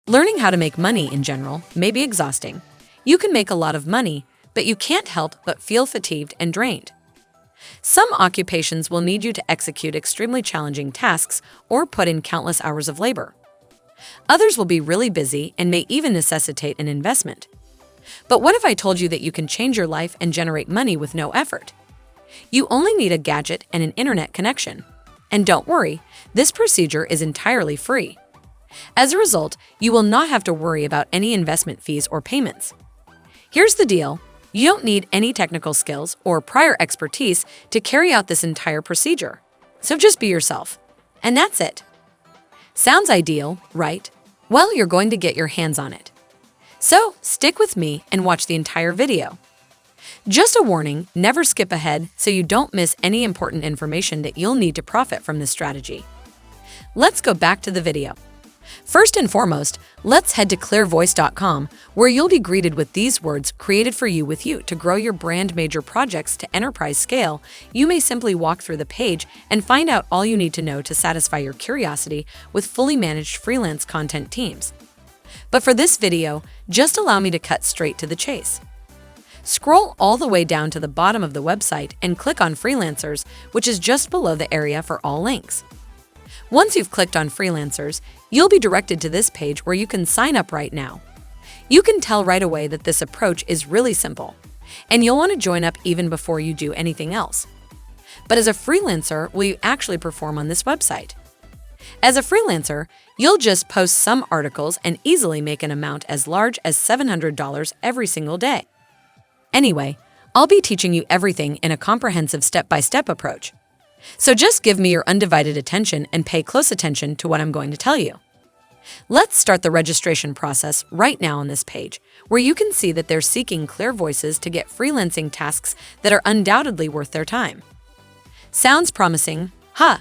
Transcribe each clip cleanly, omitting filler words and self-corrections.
Learning how to make money in general may be exhausting. You can make a lot of money, but you can't help but feel fatigued and drained. Some occupations will need you to execute extremely challenging tasks or put in countless hours of labor. Others will be really busy and may even necessitate an investment. But what if I told you that you can change your life and generate money with no effort? You only need a gadget and an internet connection. And don't worry, this procedure is entirely free. As a result, you will not have to worry about any investment fees or payments. Here's the deal. You don't need any technical skills or prior expertise to carry out this entire procedure. So just be yourself. And that's it. Sounds ideal, right? Well, you're going to get your hands on it. So stick with me and watch the entire video. Just a warning, never skip ahead so you don't miss any important information that you'll need to profit from this strategy. Let's go back to the video. First and foremost, let's head to ClearVoice.com, where you'll be greeted with these words created for you with you to grow your brand major projects to enterprise scale. You may simply walk through the page and find out all you need to know to satisfy your curiosity with fully managed freelance content teams. But for this video, just allow me to cut straight to the chase. Scroll all the way down to the bottom of the website and click on Freelancers, which is just below the area for all links. Once you've clicked on Freelancers, you'll be directed to this page where you can sign up right now. You can tell right away that this approach is really simple, and you'll want to join up even before you do anything else. But as a freelancer, will you actually perform on this website? As a freelancer, you'll just post some articles and easily make an amount as large as $700 every single day. Anyway, I'll be teaching you everything in a comprehensive step-by-step approach. So just give me your undivided attention and pay close attention to what I'm going to tell you. Let's start the registration process right now on this page, where you can see that they're seeking ClearVoices to get freelancing tasks that are undoubtedly worth their time. Sounds promising, huh?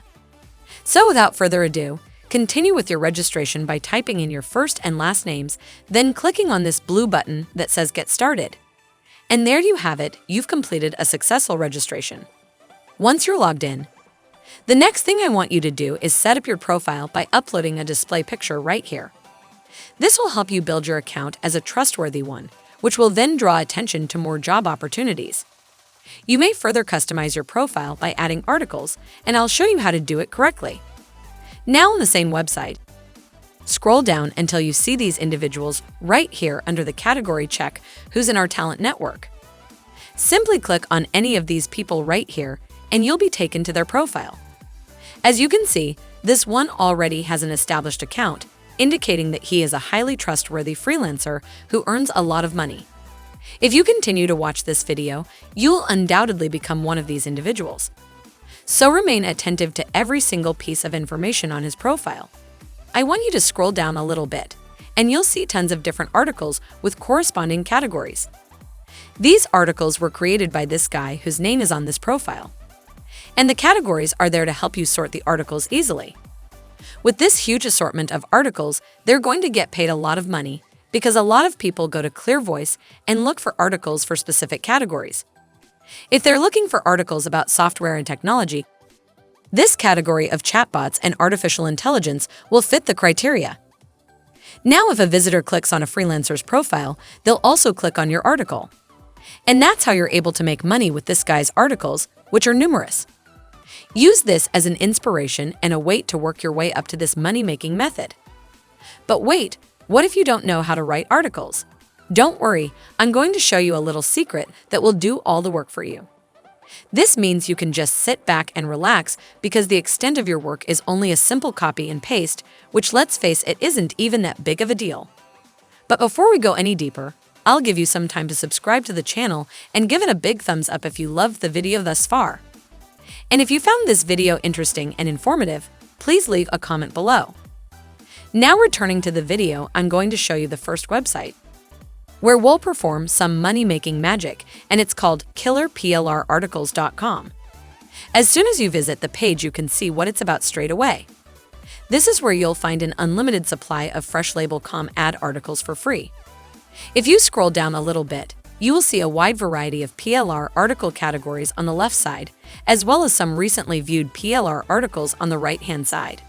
So without further ado, continue with your registration by typing in your first and last names, then clicking on this blue button that says Get Started. And there you have it, you've completed a successful registration. Once you're logged in, the next thing I want you to do is set up your profile by uploading a display picture right here. This will help you build your account as a trustworthy one, which will then draw attention to more job opportunities. You may further customize your profile by adding articles, and I'll show you how to do it correctly. Now on the same website, scroll down until you see these individuals right here under the category check who's in our talent network. Simply click on any of these people right here, and you'll be taken to their profile. As you can see, this one already has an established account, indicating that he is a highly trustworthy freelancer who earns a lot of money. If you continue to watch this video, you'll undoubtedly become one of these individuals. So remain attentive to every single piece of information on his profile. I want you to scroll down a little bit, and you'll see tons of different articles with corresponding categories. These articles were created by this guy whose name is on this profile. And the categories are there to help you sort the articles easily. With this huge assortment of articles, they're going to get paid a lot of money because a lot of people go to ClearVoice and look for articles for specific categories. If they're looking for articles about software and technology, this category of chatbots and artificial intelligence will fit the criteria. Now, if a visitor clicks on a freelancer's profile, they'll also click on your article. And that's how you're able to make money with this guy's articles, which are numerous. Use this as an inspiration and a way to work your way up to this money-making method. But wait, what if you don't know how to write articles? Don't worry, I'm going to show you a little secret that will do all the work for you. This means you can just sit back and relax because the extent of your work is only a simple copy and paste, which, let's face it, isn't even that big of a deal. But before we go any deeper, I'll give you some time to subscribe to the channel and give it a big thumbs up if you loved the video thus far. And if you found this video interesting and informative, please leave a comment below. Now returning to the video, I'm going to show you the first website, where we'll perform some money-making magic, and it's called killerplrarticles.com. As soon as you visit the page, you can see what it's about straight away. This is where you'll find an unlimited supply of fresh label.com ad articles for free. If you scroll down a little bit, you will see a wide variety of PLR article categories on the left side, as well as some recently viewed PLR articles on the right-hand side.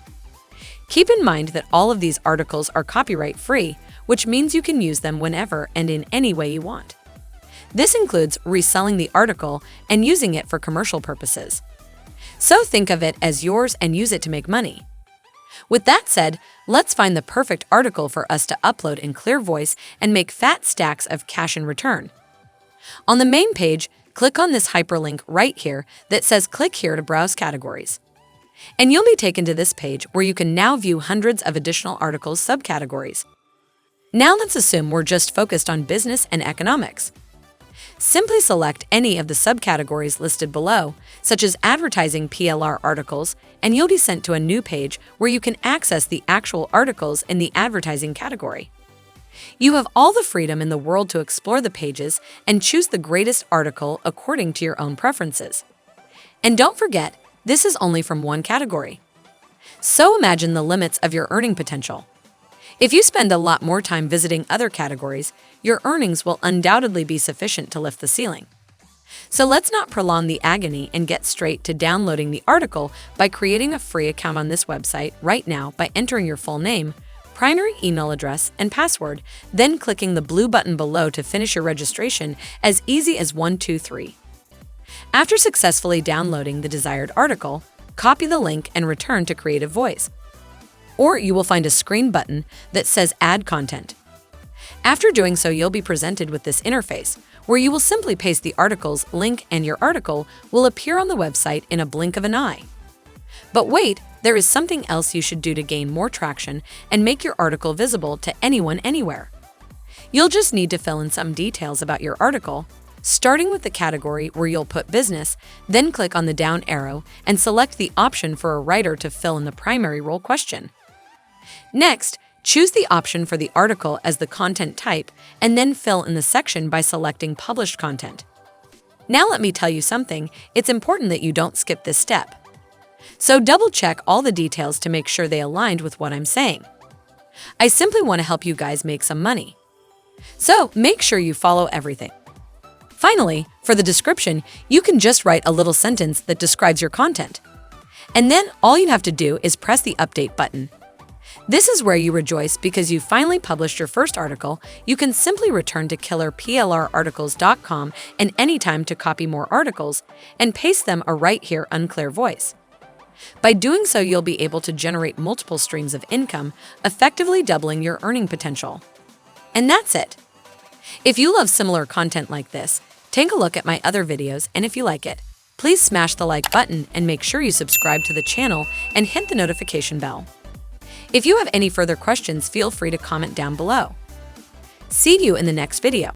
Keep in mind that all of these articles are copyright-free, which means you can use them whenever and in any way you want. This includes reselling the article and using it for commercial purposes. So think of it as yours and use it to make money. With that said, let's find the perfect article for us to upload in ClearVoice and make fat stacks of cash in return. On the main page, click on this hyperlink right here that says click here to browse categories. And you'll be taken to this page where you can now view hundreds of additional articles subcategories. Now let's assume we're just focused on business and economics. Simply select any of the subcategories listed below, such as advertising PLR articles, and you'll be sent to a new page where you can access the actual articles in the advertising category. You have all the freedom in the world to explore the pages and choose the greatest article according to your own preferences. And don't forget, this is only from one category. So imagine the limits of your earning potential. If you spend a lot more time visiting other categories, your earnings will undoubtedly be sufficient to lift the ceiling. So let's not prolong the agony and get straight to downloading the article by creating a free account on this website right now by entering your full name, primary email address, and password, then clicking the blue button below to finish your registration as easy as 1, 2, 3. After successfully downloading the desired article, copy the link and return to ClearVoice. Or you will find a screen button that says Add Content. After doing so, you'll be presented with this interface, where you will simply paste the article's link and your article will appear on the website in a blink of an eye. But wait, there is something else you should do to gain more traction and make your article visible to anyone anywhere. You'll just need to fill in some details about your article, starting with the category where you'll put business, then click on the down arrow and select the option for a writer to fill in the primary role question. Next, choose the option for the article as the content type and then fill in the section by selecting Published Content. Now let me tell you something, it's important that you don't skip this step. So double-check all the details to make sure they aligned with what I'm saying. I simply want to help you guys make some money. So make sure you follow everything. Finally, for the description, you can just write a little sentence that describes your content. And then all you have to do is press the update button. This is where you rejoice because you finally published your first article. You can simply return to killerplrarticles.com and anytime to copy more articles and paste them right here on ClearVoice. By doing so, you'll be able to generate multiple streams of income, effectively doubling your earning potential. And that's it. If you love similar content like this, take a look at my other videos, and if you like it, please smash the like button and make sure you subscribe to the channel and hit the notification bell. If you have any further questions, feel free to comment down below. See you in the next video.